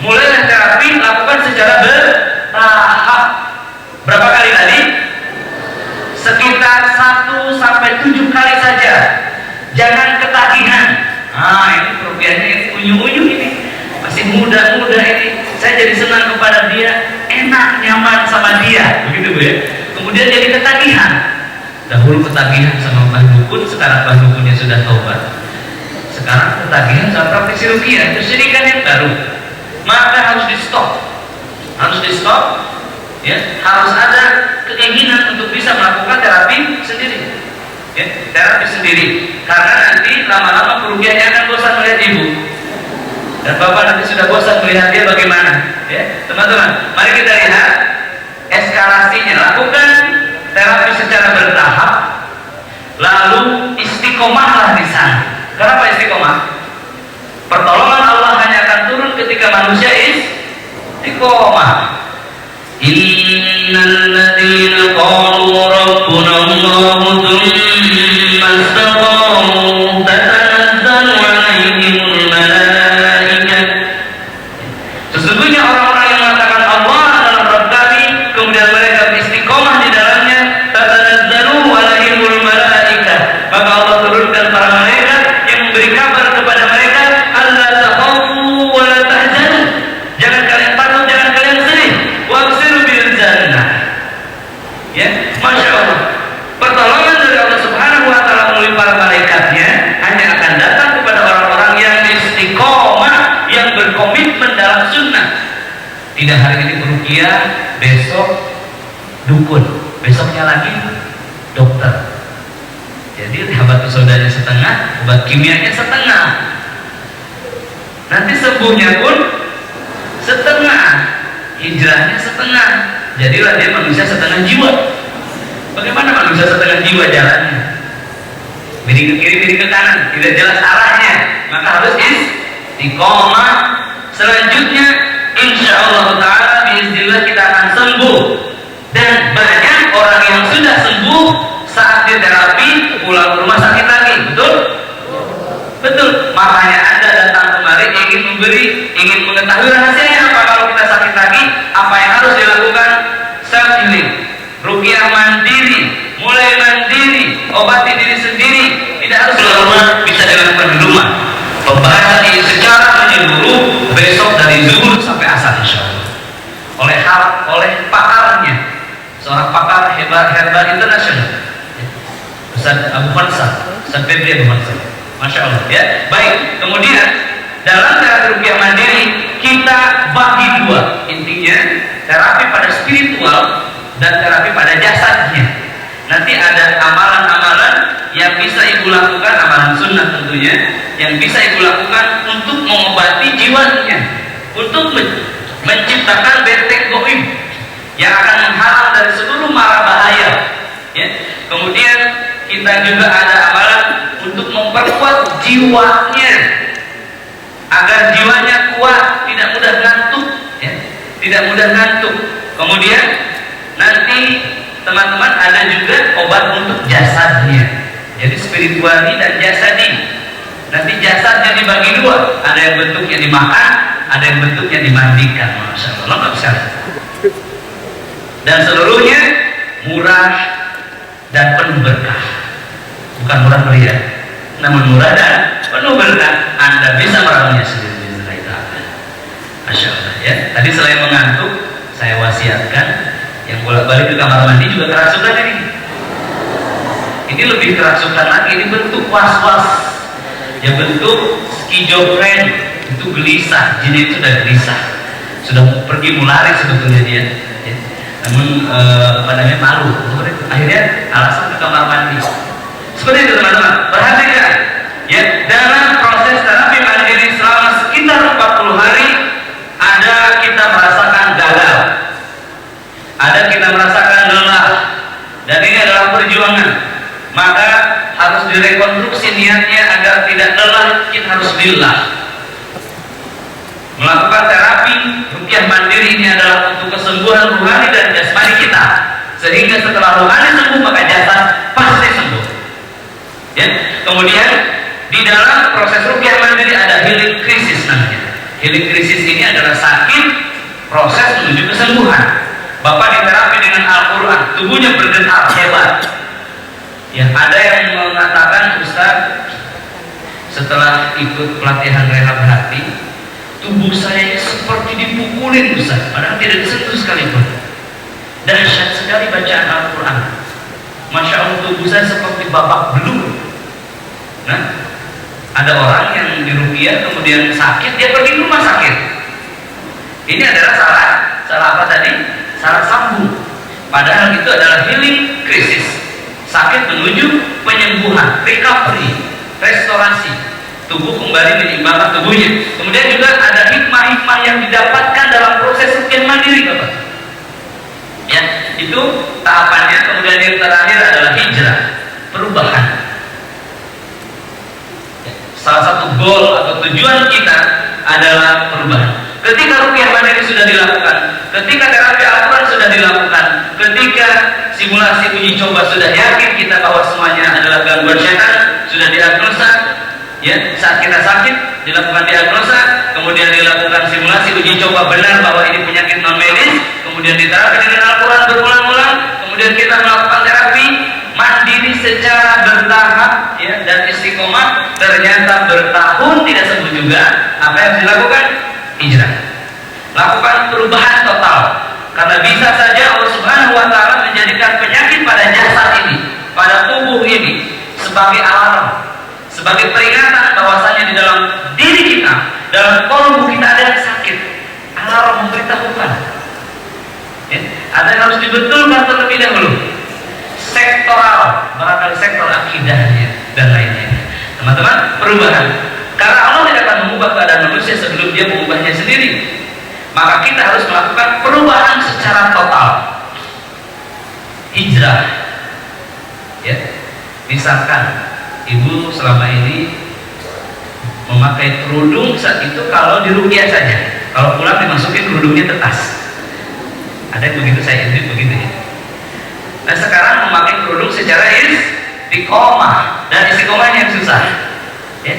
mulailah terapi, lakukan secara bertahap. Berapa kali tadi? Sekitar 1 sampai 7 kali saja. Jangan ketagihan. Ini kerugiannya, ini unyu-unyu ini. Masih muda-muda ini. Saya jadi senang kepada dia, enak, nyaman sama dia. Begitu Bu ya. Kemudian jadi ketagihan. Dahulu ketagihan sama mbah dukun, sekarang mbah dukunnya sudah taubat. Sekarang ketagihan sama praktisi ruqyah, kesyirikan yang baru. Maka harus di stop. Harus di stop. Ya, harus ada keinginan untuk bisa melakukan terapi sendiri. Ya, terapi sendiri. Karena nanti lama-lama perugiannya akan bosan melihat ibu. Dan bapak nanti sudah bosan melihat dia bagaimana. Ya, teman-teman, mari kita lihat eskalasinya. Lakukan terapi secara bertahap. Lalu istiqomahlah di sana. Kenapa istiqomah? Pertolongan Allah hanya akan turun ketika manusia istiqomah. Innal ladzina qalu rabbuna Allah tsumma istaqamu tatanazzalu 'alaihimul malaikah. Sesungguhnya orang-orang yang mengatakan Allah adalah Rabb kami, kemudian mereka istiqomah di dalamnya, tatanazzalu 'alaihimul malaikah. Maka Allah turunkan para malaikat yang memberi kabar kepada mereka, alla takhafu wa la tahzanu. Jangan kalian takut, jangan kalian sedih. Wabshiru bil jannah. Ya, Masya Allah. Pertolongan dari Allah Subhanahu wa taala melalui para malaikatnya hanya akan datang kepada orang-orang yang istiqomah, yang berkomitmen dalam sunnah. Tidak hari ini peruqyah, besok dukun, besoknya lagi dokter. Jadi obat sodanya setengah, obat kimianya setengah. Nanti sembuhnya pun setengah, hijrahnya setengah. Jadilah dia manusia setengah jiwa. Bagaimana manusia setengah jiwa jalannya? Miring ke kiri, miring ke kanan, tidak jelas arahnya. Maka harus istiqomah. Selanjutnya, insya Allah Taala biiznillah kita akan sembuh. Dan banyak orang yang sudah sembuh saat diterapi pulang ke rumah sakit lagi, betul? Betul. Makanya Anda datang kemari ingin mengetahui rahasianya apa kalau kita sakit lagi, apa yang harus dilakukan? Self healing, ruqyah mandiri, mulai mandiri, obati diri sendiri, tidak harus di rumah, bisa dilakukan di rumah. Pembahasan ini secara menyeluruh besok dari zuhur sampai asar insyaallah. Oleh pakarnya, seorang pakar herbal internasional. Ustaz Abu Fansah, Ustaz Febri Abu Fansah. Masya Allah ya. Baik, kemudian dalam terapi ruqyah mandiri kita bagi dua. Intinya terapi pada spiritual dan terapi pada jasadnya. Nanti ada amalan-amalan yang bisa ibu lakukan, amalan sunnah tentunya, yang bisa ibu lakukan untuk mengobati jiwanya, untuk menciptakan benteng goib yang akan menghalang dari seluruh mara bahaya. Ya. Kemudian kita juga ada amalan untuk memperkuat jiwanya agar jiwanya kuat, tidak mudah ngantuk, ya. Tidak mudah ngantuk. Kemudian nanti teman-teman ada juga obat untuk jasadnya. Jadi spirituali dan jasadi. Nanti jasadnya dibagi dua. Ada yang bentuknya dimakan, ada yang bentuknya dimandikan. Masya Allah, lengkap sekali. Dan seluruhnya murah dan penuh berkah. Bukan murah meriah, namun murah dan penuh berkah. Anda bisa meramunya sendiri. Masya Allah ya. Tadi selain mengantuk, saya wasiatkan yang bolak-balik ke kamar mandi juga kerasukan ini. Ini lebih kerasukan lagi. Ini bentuk was-was, ya bentuk skizofren, itu gelisah. Jin itu sudah gelisah, sudah pergi mulari sebetulnya dia. Ya. Namun malu. Akhirnya alasan ke kamar mandi. Seperti itu teman-teman. Perhatikan ya, dalam proses terapi mandiri selama sekitar 40 hari ada kita merasakan gagal, ada kita merasakan lelah, dan ini adalah perjuangan. Maka harus direkonstruksi niatnya agar tidak lelah. Kita harus lillah. Melakukan terapi ruqyah mandiri ini adalah untuk kesembuhan rohani dan jasmani kita, sehingga setelah rohani sembuh maka jasad pasti sembuh. Ya. Kemudian di dalam proses ruqyah mandiri ada healing krisis namanya. Healing krisis ini adalah sakit proses menuju kesembuhan. Bapak diterapi dengan Al-Quran, tubuhnya bergetar hebat. Ya, ada yang mengatakan, Ustaz, setelah ikut pelatihan rehab hati, tubuh saya seperti dipukulin, Ustaz, padahal tidak disentuh sekalipun. Dahsyat sekali bacaan Al-Quran. Masya Allah tubuh saya seperti babak belur. Nah, ada orang yang diruqyah kemudian sakit, dia pergi ke rumah sakit. Ini adalah salah apa tadi? Salah sambung. Padahal itu adalah healing krisis. Sakit menuju penyembuhan, recovery, restorasi. Tubuh kembali menyeimbangkan tubuhnya. Kemudian juga ada hikmah-hikmah yang didapatkan dalam proses ruqyah mandiri, Bapak. Ya, itu tahapannya. Kemudian yang terakhir adalah hijrah, perubahan. Ya, salah satu goal atau tujuan kita adalah perubahan. Ketika ruqyah mandiri sudah dilakukan, ketika terapi Al-Quran sudah dilakukan, ketika simulasi uji coba sudah yakin kita bahwa semuanya adalah gangguan setan, sudah diagnosa, ya, saat kita sakit dilakukan diagnosa, kemudian dilakukan simulasi uji coba benar bahwa ini penyakit non medis, kemudian diterapi dengan Al-Quran berulang-ulang, kemudian kita melakukan terapi mandiri secara bertahap, ya, dan istiqomah, ternyata bertahun tidak sembuh juga. Apa yang harus dilakukan? Hijrah, lakukan perubahan total. Karena bisa saja Allah Subhanahu wa Ta'ala menjadikan penyakit pada jasad ini, pada tubuh ini, sebagai alarm, sebagai peringatan bahwasanya di dalam diri kita, dalam kolbu kita ada yang sakit. Alarm memberitahukan. Ya, ada yang harus dibetulkan terlebih dahulu. Sektoral, barangkali sektor akidahnya dan lainnya. Teman-teman, perubahan. Karena Allah tidak akan mengubah keadaan manusia sebelum dia mengubahnya sendiri. Maka kita harus melakukan perubahan secara total. Hijrah. Ya. Misalkan ibu selama ini memakai kerudung, saat itu kalau diruqyah saja. Kalau pulang dimasukin kerudungnya ke tas. Ada yang begitu, saya ini begitu ya. Nah, sekarang memakai kerudung secara istiqomah, dan istiqomah yang susah. Ya.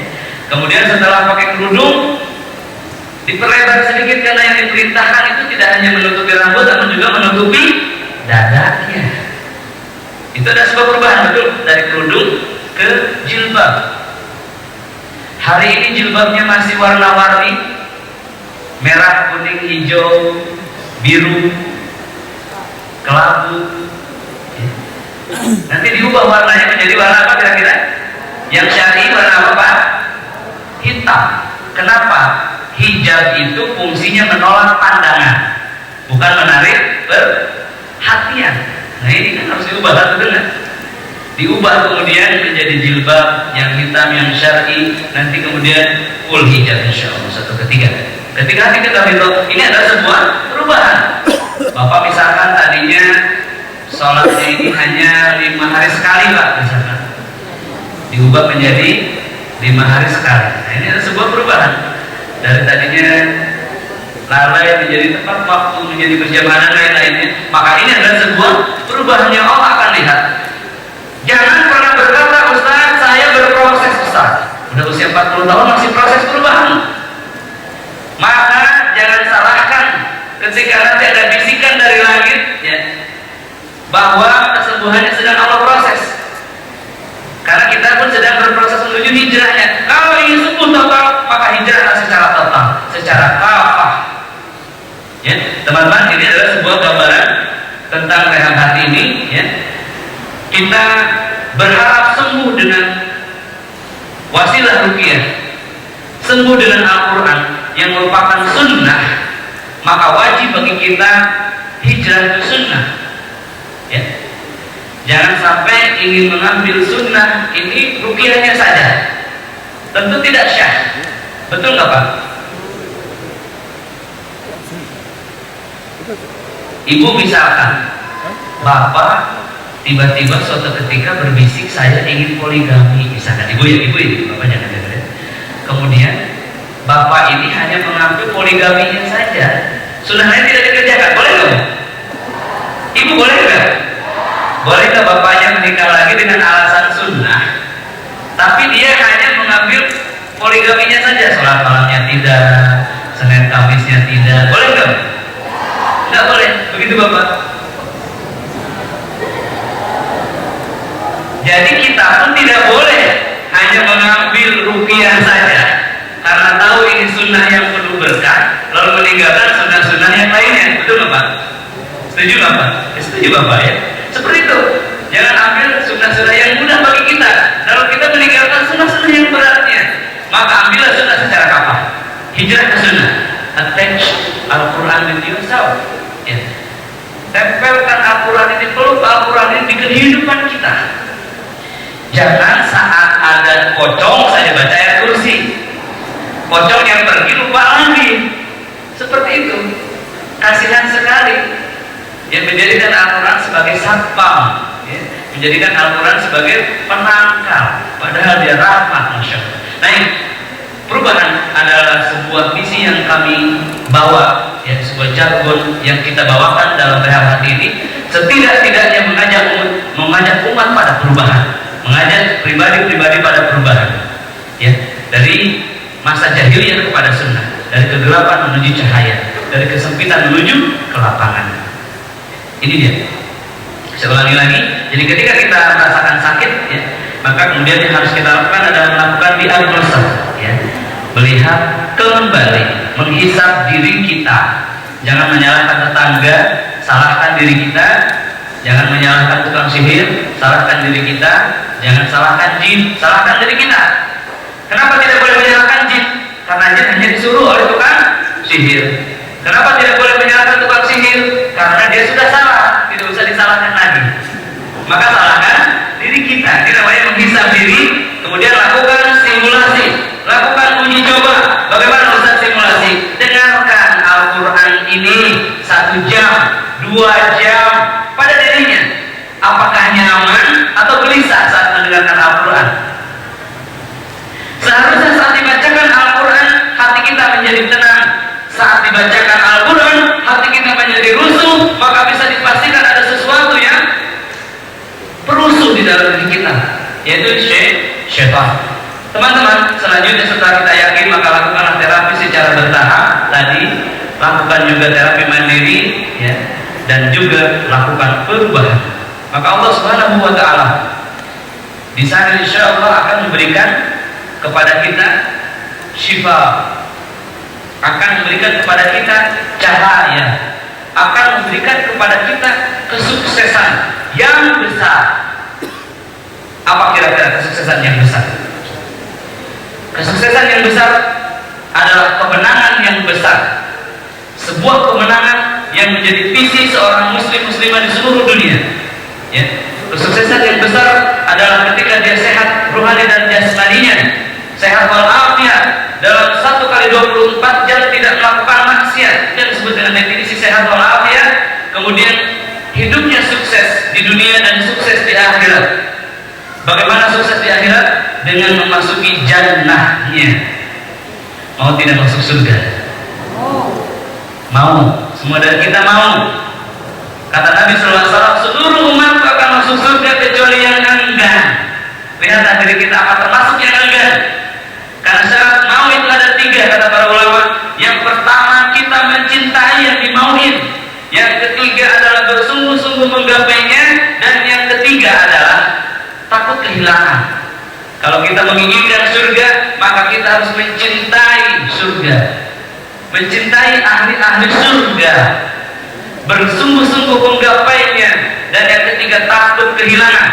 Kemudian setelah pakai kerudung diperlebar sedikit, karena yang diperintahkan itu tidak hanya menutupi rambut, namun juga menutupi dadanya. Itu ada sebuah perubahan, betul, dari kerudung ke jilbab. Hari ini jilbabnya masih warna-warni, merah, kuning, hijau, biru, kelabu. Nanti diubah warnanya menjadi warna apa kira-kira? Yang syar'i warna apa, Pak? Hitam. Kenapa? Hijab itu fungsinya menolak pandangan, bukan menarik perhatian. Nah, ini kan harus diubah, betul nggak? Diubah kemudian menjadi jilbab yang hitam, yang syar'i. Nanti kemudian full hijab, insya Allah, satu ketiga. Ketika kita bilang ini adalah sebuah perubahan. Bapak misalkan tadinya sholatnya ini hanya 5 hari sekali, Pak, misalkan, diubah menjadi 5 hari sekali. Nah, ini adalah sebuah perubahan. Dari tadinya lalai menjadi tepat waktu, menjadi berjamaah dan lain-lainnya. Maka ini adalah sebuah perubahan yang Allah akan lihat. Jangan pernah berkata, Ustaz, saya berproses, Ustaz. Udah usia 40 tahun masih proses perubahan. Maka jangan salahkan ketika nanti ada bisikan dari langit, ya, bahwa kesembuhannya sedang Allah proses. Karena kita pun sedang berproses menuju hijrahnya. Kalau ingin sembuh total, maka hijrahlah secara total, secara kafah. Ya, teman-teman, ini adalah sebuah gambaran tentang rehab hati ini. Ya, kita berharap sembuh dengan wasilah ruqyah, sembuh dengan Al-Quran yang merupakan sunnah. Maka wajib bagi kita hijrah ke sunnah. Ya. Jangan sampai ingin mengambil sunnah ini ruqyahnya saja, tentu tidak syah. Betul nggak, Pak? Ibu misalkan, Bapak tiba-tiba suatu ketika berbisik, saya ingin poligami, misalkan. Ibu ya, ibu ini, Bapak jangan dengar. Kemudian Bapak ini hanya mengambil poligaminya saja, sunnahnya tidak dikerjakan. Boleh nggak? Ibu boleh nggak? Bolehkah bapaknya menikah lagi dengan alasan sunnah, tapi dia hanya mengambil poligaminya saja, sholat malamnya tidak, Senin Kamisnya tidak? Boleh nggak? Nggak boleh. Begitu, Bapak. Jadi kita pun tidak boleh hanya mengambil ruqyah saja karena tahu ini sunnah yang penuh berkah, lalu meninggalkan sunnah-sunnah yang lainnya. Betul nggak, Pak? Setuju nggak, Pak? Setuju, Bapak, ya? Seperti itu. Jangan ambil sunnah-sunnah yang mudah bagi kita. Kalau kita meninggalkan sunnah-sunnah yang beratnya, maka ambillah sunnah secara kafah. Hijrah ke sunnah. Attach Al-Quran with yourself. Ya. Tempelkan Al-Quran ini, peluk Al-Quran ini di kehidupan kita. Jangan saat ada pocong saja baca ayat kursi. Pocong yang pergi lupa lagi. Seperti itu. Kasihan sekali. Yang menjadikan Al-Quran sebagai satpam, ya. Menjadikan Al-Quran sebagai penangkal, padahal dia rahmat, Masya Allah. Nah, perubahan adalah sebuah misi yang kami bawa, ya, sebuah jargon yang kita bawakan dalam Rehab Hati ini. Setidak-tidaknya mengajak umat pada perubahan, mengajak pribadi-pribadi pada perubahan, ya, dari masa jahiliyah kepada sunnah, dari kegelapan menuju cahaya, dari kesempitan menuju kelapangan. Ini dia. Saya ulangi lagi. Jadi ketika kita merasakan sakit, ya, maka kemudian yang harus kita lakukan adalah melakukan diagnosa, ya, melihat kembali, menghisap diri kita. Jangan menyalahkan tetangga, salahkan diri kita. Jangan menyalahkan tukang sihir, salahkan diri kita. Jangan salahkan jin, salahkan diri kita. Kenapa tidak boleh menyalahkan jin? Karena jin hanya disuruh oleh tukang sihir. Kenapa tidak boleh menyalahkan tukang sihir? Karena dia sudah salah, tidak usah disalahkan lagi. Maka salahkan diri kita. Ini namanya menghisap diri, kemudian lakukan simulasi, lakukan uji coba. Bagaimana Ustaz simulasi? Dengarkan Al-Quran ini 1 jam, 2 jam pada dirinya. Apakah nyaman atau gelisah saat mendengarkan Al-Quran? Seharusnya saat dibacakan Al-Quran, hati kita menjadi tenang. Saat dibacakan Al-Quran, hati kita menjadi rusuh, maka bisa dipastikan ada sesuatu yang perusuh di dalam diri kita, yaitu syaitan. Teman-teman, selanjutnya setelah kita yakin, maka lakukanlah terapi secara bertahap. Tadi lakukan juga terapi mandiri, ya, dan juga lakukan perubahan. Maka Allah Subhanahu wa Ta'ala di sana insya Allah akan memberikan kepada kita syifa, akan memberikan kepada kita cahaya, akan memberikan kepada kita kesuksesan yang besar. Apa kira-kira kesuksesan yang besar? Kesuksesan yang besar adalah kemenangan yang besar, sebuah kemenangan yang menjadi visi seorang muslim-muslimah di seluruh dunia, ya. Kesuksesan yang besar adalah ketika dia sehat rohani dan jasmaninya, sehat walafiat, dalam 1x24 jam tidak melakukan maksiat, yang disebut dengan definisi sehat walafiat. Kemudian hidupnya sukses di dunia dan sukses di akhirat. Bagaimana sukses di akhirat? Dengan memasuki jannahnya. Mau tidak masuk surga? Mau. Semua dari kita mau. Kata Nabi SAW, seluruh umat akan masuk surga kecuali yang enggan. Lihatlah diri kita, apa termasuk yang enggan? Karena syarat mau itu ada 3, kata para ulama. Yang pertama, kita mencintai yang dimauin. Yang ketiga adalah bersungguh-sungguh menggapainya. Dan yang ketiga adalah takut kehilangan. Kalau kita menginginkan surga, maka kita harus mencintai surga, mencintai ahli-ahli surga, bersungguh-sungguh menggapainya. Dan yang ketiga, takut kehilangan.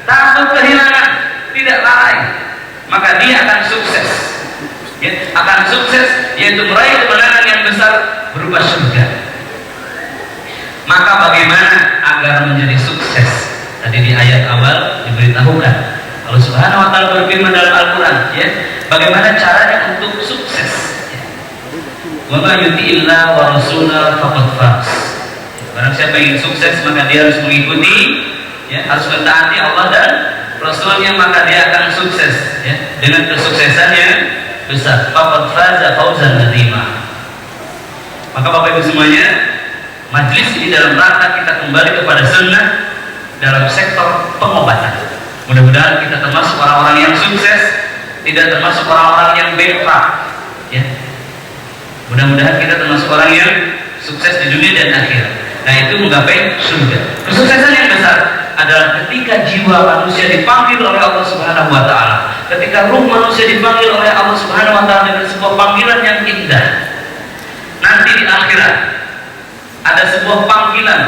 Takut kehilangan, tidak lalai, maka dia akan sukses, ya, akan sukses, yaitu meraih kemenangan yang besar berupa surga. Maka bagaimana agar menjadi sukses? Tadi di ayat awal diberitahukan, Allah Subhanahu wa Ta'ala berfirman dalam Al-Quran, ya, bagaimana caranya untuk sukses, ya. Wa ma yuti'illah wa rasulah faqad faz. Barang siapa ingin sukses, maka dia harus mengikuti, ya, harus mentaati Allah dan Rasulnya, maka dia akan sukses, ya, dengan kesuksesan yang besar. Faqad faza fawzan azima. Maka Bapak Ibu semuanya, majlis ini dalam rangka kita kembali kepada sunnah dalam sektor pengobatan. Mudah-mudahan kita termasuk orang-orang yang sukses, tidak termasuk orang-orang yang bankrupt, ya. Mudah-mudahan kita termasuk orang yang sukses di dunia dan akhirat. Nah, itu menggapai surga. Kesuksesan yang besar adalah ketika jiwa manusia dipanggil oleh Allah Subhanahu wa Ta'ala, ketika ruh manusia dipanggil oleh Allah Subhanahu wa Ta'ala dengan sebuah panggilan yang indah. Nanti di akhirat ada sebuah panggilan,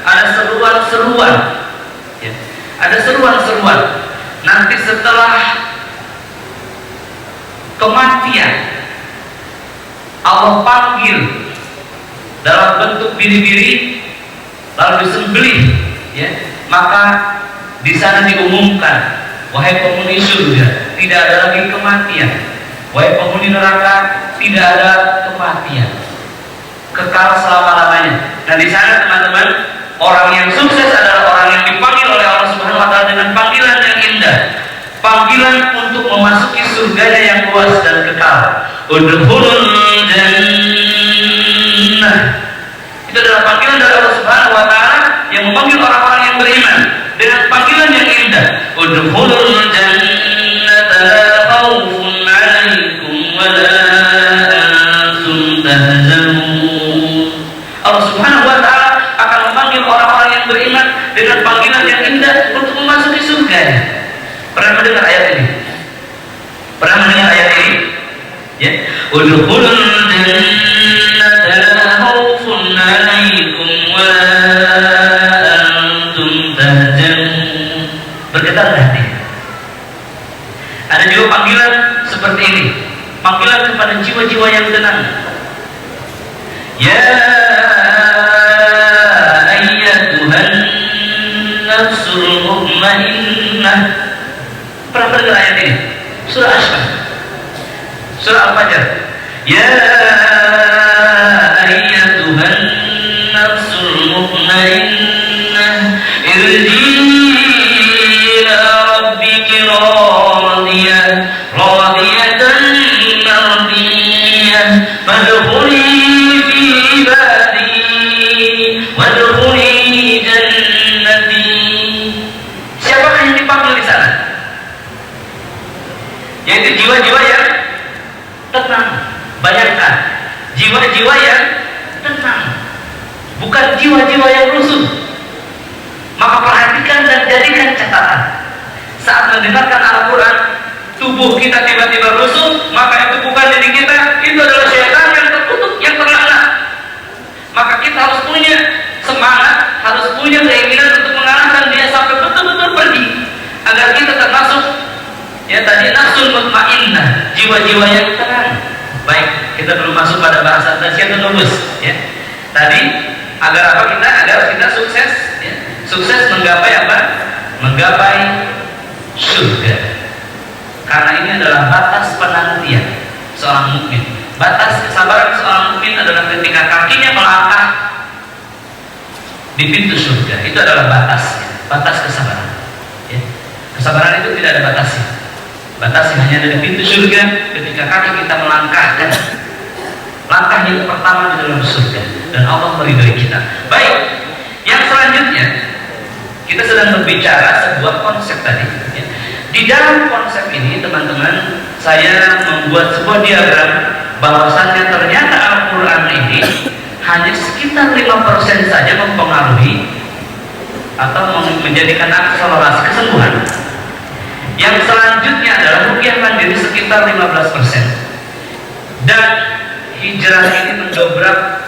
ada seruan-seruan, ya. ada seruan-seruan. Nanti setelah kematian Allah panggil dalam bentuk biri-biri lalu disembelih, ya, maka di sana diumumkan, wahai penghuni surga, tidak ada lagi kematian. Wahai penghuni neraka, tidak ada kematian, kekal selama-lamanya. Dan di sana teman-teman, orang yang sukses adalah orang yang dipanggil oleh Allah Subhanahu wa taala dengan panggilan yang indah, panggilan untuk memasuki surganya yang luas dan kekal. Udkhulul jannah. Itu adalah panggilan dari Allah Subhanahu wa taala yang memanggil orang-orang yang beriman dengan panggilan yang indah. Udkhulul jannata la khaufun 'alaikum wa la antum tahzanun. Allah Subhanahu wa taala akan memanggil orang-orang yang beriman dengan panggilan yang indah untuk memasuki surga. Pernah mendengar ayat ini? Pernah mendengar ayat ini? Ya. Udkhulul jannata la khaufun 'alaikum wa la antum tahzanun. Bergetar hati. Ada juga panggilan seperti ini, panggilan kepada jiwa-jiwa yang tenang. Ya ayyatuhan nafsul mutmainnah. Pernah dengar ayat ini? Surah Asy-Syams, surah Al-Fajr. Ya ayyatuhan nafsul mutmainnah irji'i ila rabbiki radiyatan mardiyah fadkhuli fi ibadi wadkhuli jannati. Siapakah yang dipanggil di sana? Yaitu jiwa-jiwa yang tenang. Bayangkan, jiwa-jiwa yang tenang, bukan jiwa-jiwa yang rusuh. Maka perhatikan dan jadikan catatan. Saat mendengarkan Al-Quran, tubuh kita tiba-tiba rusuh, maka itu bukan diri kita, itu adalah syaitan yang terkutuk, yang terlaknat. Maka kita harus punya semangat, harus punya keinginan untuk mengarahkan dia sampai betul-betul pergi, agar kita termasuk, ya tadi, nafsul mutmainnah, jiwa-jiwa yang tenang. Baik, kita belum masuk pada bahasa tazkiyatun nufus, ya. Tadi agar apa kita? Agar kita sukses, ya. Sukses menggapai apa? Menggapai surga. Karena ini adalah batas penantian seorang mukmin. Batas kesabaran seorang mukmin adalah ketika kakinya melangkah di pintu surga. Itu adalah batasnya, batas kesabaran, ya. Kesabaran itu tidak ada batasnya. Batasnya hanya dari pintu surga ketika kaki kita melangkahkan langkah yang pertama di dalam surga, dan Allah meridhoi kita. Baik, yang selanjutnya kita sedang berbicara sebuah konsep tadi, ya. Di dalam konsep ini teman-teman, saya membuat sebuah diagram bahwasannya ternyata Al-Quran ini hanya sekitar 5% saja mempengaruhi atau menjadikan akselerasi kesembuhan. Yang selanjutnya adalah ruqyah mandiri sekitar 15%, dan hijrah ini mendobrak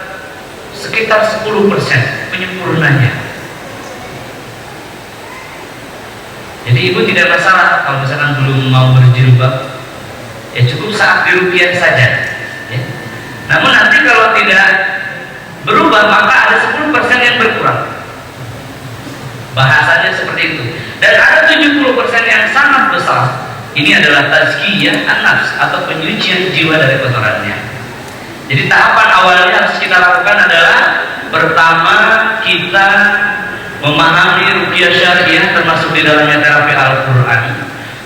sekitar 10% penyempurnanya. Jadi ibu tidak masalah kalau misalkan belum mau berjilbab, ya cukup saat diruqyah saja, ya. Namun nanti kalau tidak berubah, maka ada 10% yang berkurang. Bahasanya seperti itu. Dan ada 70% yang sangat besar. Ini adalah tazkiyah an-nafs atau penyucian jiwa dari kotorannya. Jadi tahapan awalnya harus kita lakukan adalah, pertama kita memahami ruqyah syariah termasuk di dalamnya terapi Al-Quran.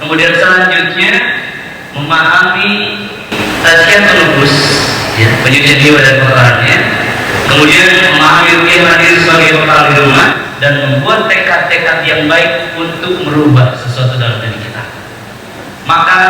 Kemudian selanjutnya memahami tazkiyatun nufus, ya, penyucian jiwa dari kotorannya. Kemudian memahami ruqyah mandiri sebagai bekal di rumah, dan membuat tekad-tekad yang baik untuk merubah sesuatu dalam diri kita. Maka